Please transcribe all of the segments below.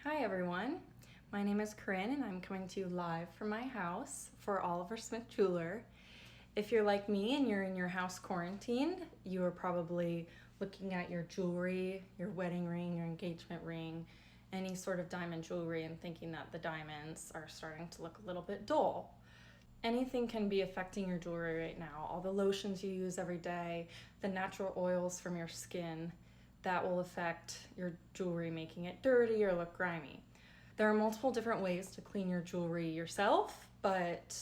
Hi everyone, my name is Corinne and I'm coming to you live from my house for Oliver Smith Jeweler. If you're like me and you're in your house quarantined, you are probably looking at your jewelry, your wedding ring, your engagement ring, any sort of diamond jewelry and thinking that the diamonds are starting to look a little bit dull. Anything can be affecting your jewelry right now. All the lotions you use every day, the natural oils from your skin, that will affect your jewelry, making it dirty or look grimy. There are multiple different ways to clean your jewelry yourself, but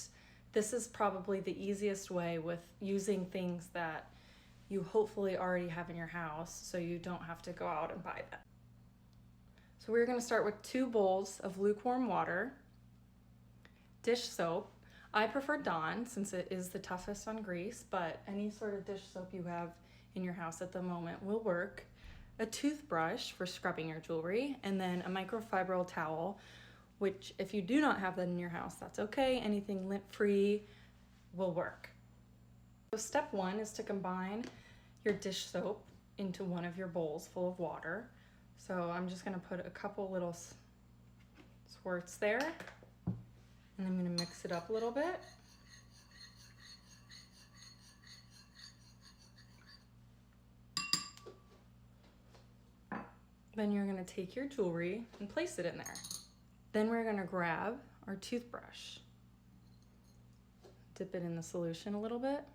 this is probably the easiest way with using things that you hopefully already have in your house so you don't have to go out and buy them. So we're going to start with 2 bowls of lukewarm water, dish soap. I prefer Dawn since it is the toughest on grease, but any sort of dish soap you have in your house at the moment will work. A toothbrush for scrubbing your jewelry, and then a microfiber towel, which if you do not have that in your house, that's okay. Anything lint-free will work. So step 1 is to combine your dish soap into one of your bowls full of water. So I'm just gonna put a couple little squirts there, and I'm gonna mix it up a little bit. Then you're gonna take your jewelry and place it in there. Then we're gonna grab our toothbrush, dip it in the solution a little bit.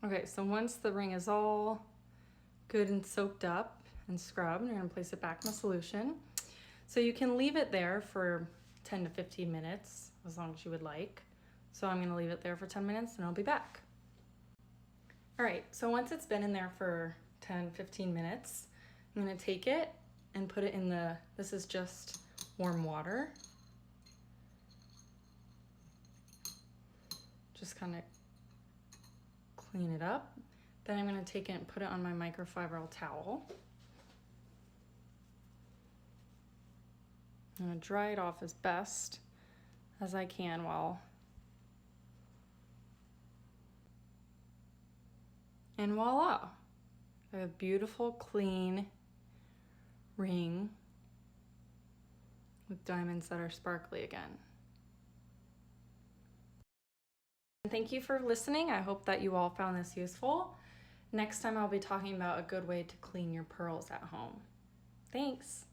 Okay, so once the ring is all good and soaked up and scrubbed, you're gonna place it back in the solution. So you can leave it there for 10 to 15 minutes, as long as you would like. So I'm gonna leave it there for 10 minutes and I'll be back. All right, so once it's been in there for 10, 15 minutes, I'm gonna take it and put it in this is just warm water. Just kind of clean it up. Then I'm gonna take it and put it on my microfiber towel. I'm gonna dry it off as best as I can and voila, I have a beautiful, clean ring with diamonds that are sparkly again. Thank you for listening. I hope that you all found this useful. Next time I'll be talking about a good way to clean your pearls at home. Thanks.